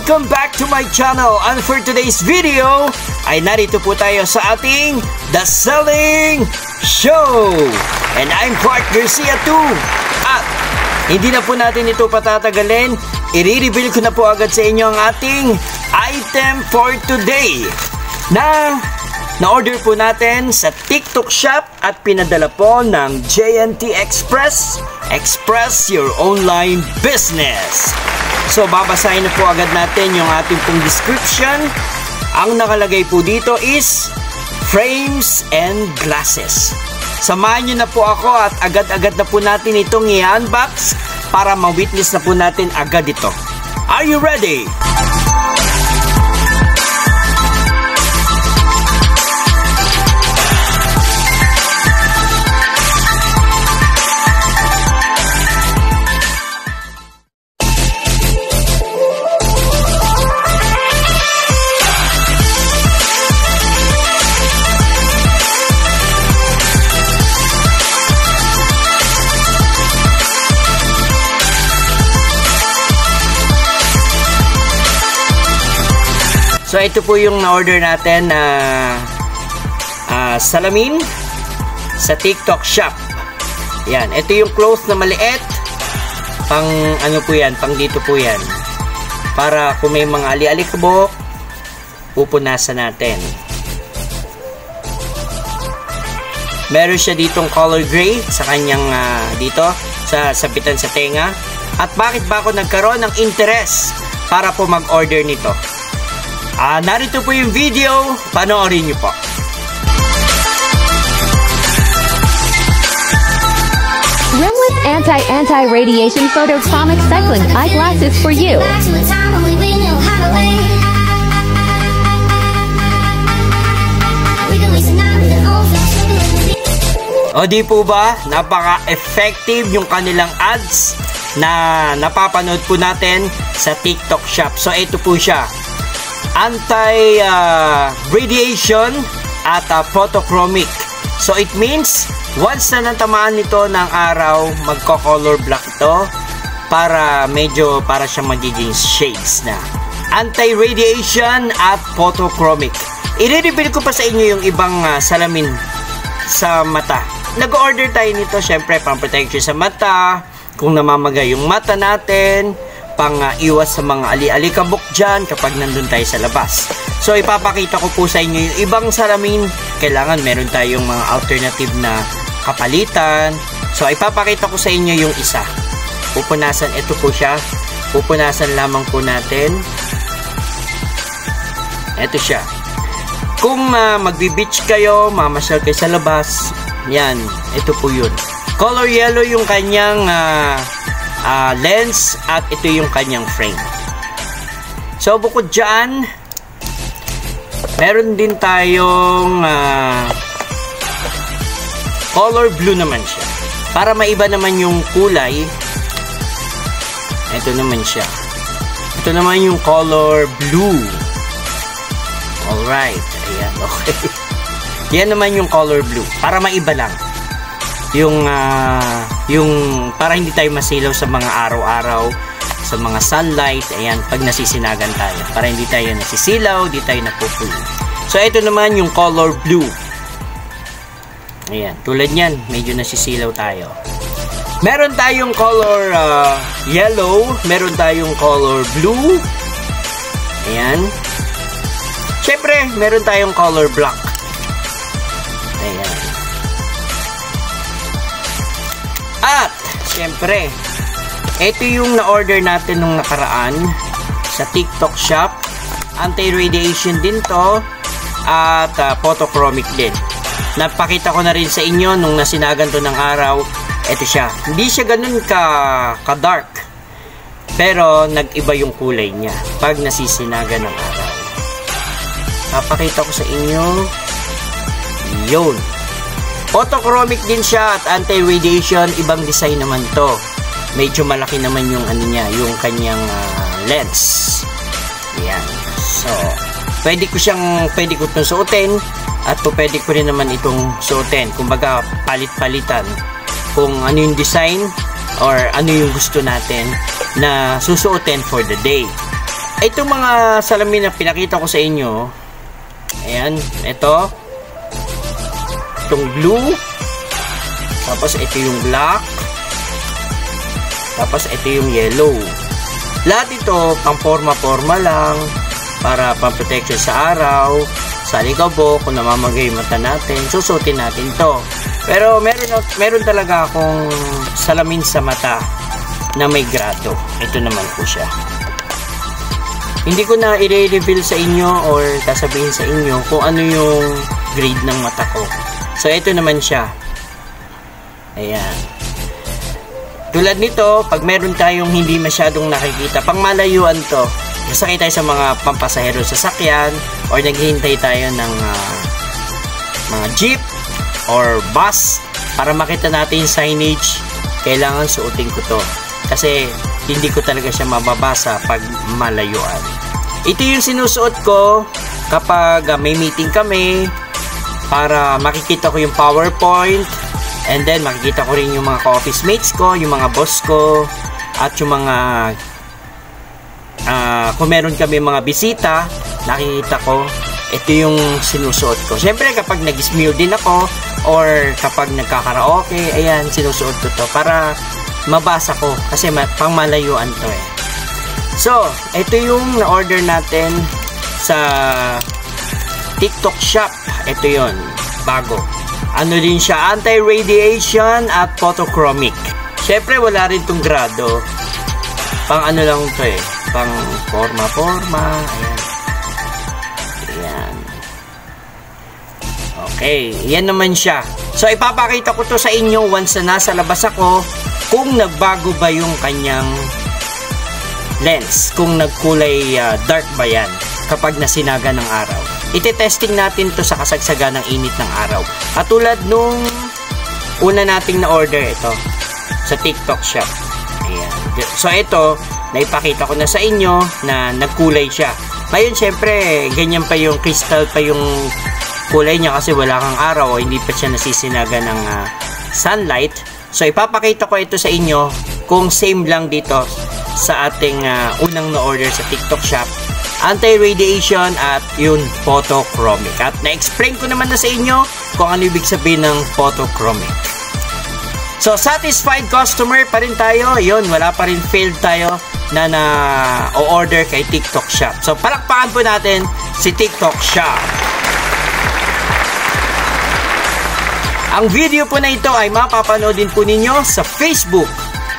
Welcome back to my channel, and for today's video ay narito po tayo sa ating The Selling Show, and I'm Clark Garcia too. At hindi na po natin ito patatagalin, i-reveal ko na po agad sa inyo ang ating item for today na order po natin sa TikTok shop at pinadala po ng JNT Express. Express your online business. So babasahin na po agad natin yung ating pong description. Ang nakalagay po dito is frames and glasses. Samahan nyo na po ako at agad-agad na po natin itong i-unbox para ma-witness na po natin agad ito. Are you ready? So ito po yung na-order natin na salamin sa TikTok shop. Yan, ito yung cloth na maliit. Pang ano po yan, pang dito po yan. Para kung may mga ali-alikabok, pupunasan natin. Meron siya ditong color gray sa kanyang dito, sa sabitan sa tenga. At bakit ba ako nagkaroon ng interest para po mag-order nito? Narito po yung video, panoorin nyo po. Rimless anti-radiation photochromic cycling eyeglasses for you. O di po ba, napaka-effective yung kanilang ads na napapanood po natin sa TikTok shop. So ito po siya. Anti-radiation at photochromic. So it means once na natamaan nito ng araw, magko-color black ito para medyo para siyang magiging shades na. Anti-radiation at photochromic. I-reveal ko pa sa inyo yung ibang salamin sa mata. Nag-order tayo nito syempre pang protection sa mata, kung namamagay yung mata natin, pang iwas sa mga ali-alikabok dyan kapag nandun tayo sa labas. So ipapakita ko po sa inyo yung ibang salamin. Kailangan meron tayong mga alternative na kapalitan. So ipapakita ko sa inyo yung isa. Pupunasan, ito po siya. Pupunasan lamang po natin. Ito siya. Kung magbi-beach kayo, mamasyal kayo sa labas, yan, ito po yun. Color yellow yung kanyang lens at ito yung kanyang frame. So bukod dyan, meron din tayong color blue naman siya. Para maiba naman yung kulay, ito naman siya. Ito naman yung color blue. Alright, ayan, okay. Yan naman yung color blue. Para maiba lang. Yung para hindi tayo masilaw sa mga araw-araw, sa mga sunlight, ayan, pag nasisinagan tayo, para hindi tayo nasisilaw, hindi tayo napupulo. So ito naman yung color blue. Ayan, tulad niyan, medyo nasisilaw tayo. Meron tayong color yellow, meron tayong color blue. Ayan. Syempre, meron tayong color black. Ayan. At, syempre, ito yung na-order natin nung nakaraan sa TikTok shop. Anti-radiation din to at photochromic din. Napakita ko na rin sa inyo nung nasinagan to ng araw. Ito siya. Hindi siya ganun ka-dark. Pero nag-iba yung kulay niya pag nasisinagan ng araw. Napakita ko sa inyo. Yun. Photochromic din siya at anti-radiation, ibang design naman to. Medyo malaki naman yung ano niya, yung kanyang lens. Ayan. So, pwede ko itong suotin at pwede ko rin naman itong suotin. Kumbaga, palit-palitan kung ano yung design or ano yung gusto natin na susuotin for the day. Itong mga salamin na pinakita ko sa inyo, ayan, ito, itong blue, tapos ito yung black, tapos ito yung yellow. Lahat ito, pang forma-forma lang, para pang-protection sa araw, sa likabo, kung namamagay yung mata natin, susutin natin to. Pero meron talaga akong salamin sa mata na may grado. Ito naman po siya. Hindi ko na i-reveal sa inyo or sasabihin sa inyo kung ano yung grade ng mata ko. So, ito naman siya. Ayan. Tulad nito, pag meron tayong hindi masyadong nakikita, pang malayuan to. Masakay tayo sa mga pampasahero sa sasakyan or naghihintay tayo ng mga jeep or bus para makita natin yung signage. Kailangan suotin ko to kasi hindi ko talaga siya mababasa pag malayuan. Ito yung sinusuot ko kapag may meeting kami para makikita ko yung PowerPoint, and then makikita ko rin yung mga ka-office mates ko, yung mga boss ko, at yung mga kung meron kami mga bisita, nakikita ko, ito yung sinusuot ko. Siyempre, kapag nag-smile din ako, or kapag nagkakaraoke, ayan, sinusuot ko to para mabasa ko. Kasi pang malayuan to eh. So, ito yung na-order natin sa TikTok shop. Ito yun, bago. Ano din siya, anti-radiation at photochromic. Siyempre, wala rin tong grado. Pang ano lang to eh. Pang forma-forma. Ayan. Ayan. Okay. Yan naman siya. So, ipapakita ko to sa inyo once na nasa labas ako kung nagbago ba yung kanyang lens. Kung nagkulay dark ba yan kapag nasinaga ng araw. Ite-testing natin to sa kasagsaga ng init ng araw. Katulad nung una nating na-order ito sa TikTok shop. Ayan. So, ito, naipakita ko na sa inyo na nagkulay siya. Ngayon, syempre, ganyan pa yung crystal pa yung kulay niya kasi wala kang araw o hindi pa siya nasisinaga ng sunlight. So, ipapakita ko ito sa inyo kung same lang dito sa ating unang na-order sa TikTok shop. Anti-radiation at yun, photochromic. At na-explain ko naman na sa inyo kung ano ibig sabihin ng photochromic. So, satisfied customer pa rin tayo. Yun, wala pa rin failed tayo na o-order kay TikTok Shop. So, palakpakan po natin si TikTok Shop. Ang video po na ito ay mapapanood din po ninyo sa Facebook,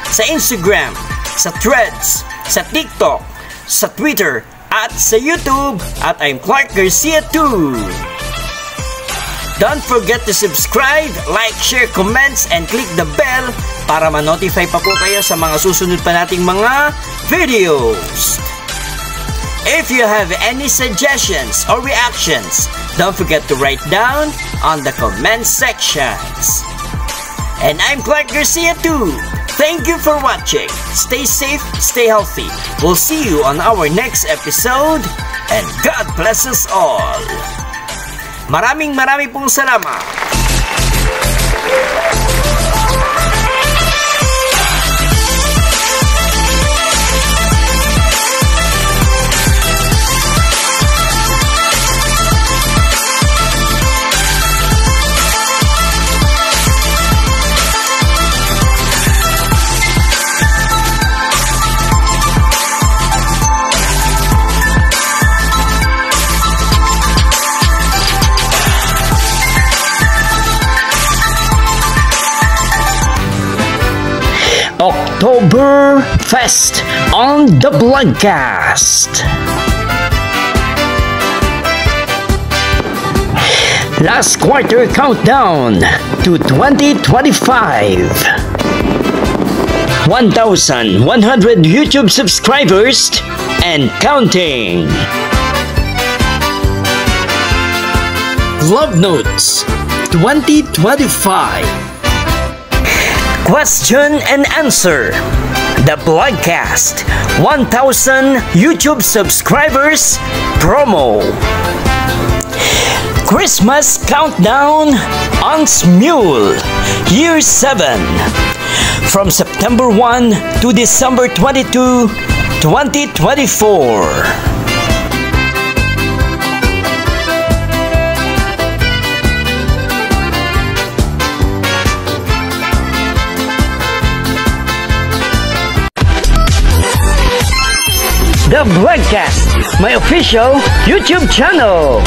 sa Instagram, sa Threads, sa TikTok, sa Twitter, at sa YouTube. At I'm Clark Garcia too. Don't forget to subscribe, like, share, comments, and click the bell para ma-notify pa po kayo sa mga susunod pa nating mga videos. If you have any suggestions or reactions, don't forget to write down on the comment sections. And I'm Clark Garcia too. Thank you for watching. Stay safe, stay healthy. We'll see you on our next episode, and God bless us all. Maraming pong salamat. Oktoberfest on the Vlogcast. Last quarter countdown to 2025. 1,100 YouTube subscribers and counting. Vlog Notes 2025. Question and answer. The Vlogcast 1,000 YouTube subscribers promo. Christmas countdown on Smule Year 7 from September 1 to December 22, 2024. The Broadcast, my official YouTube channel.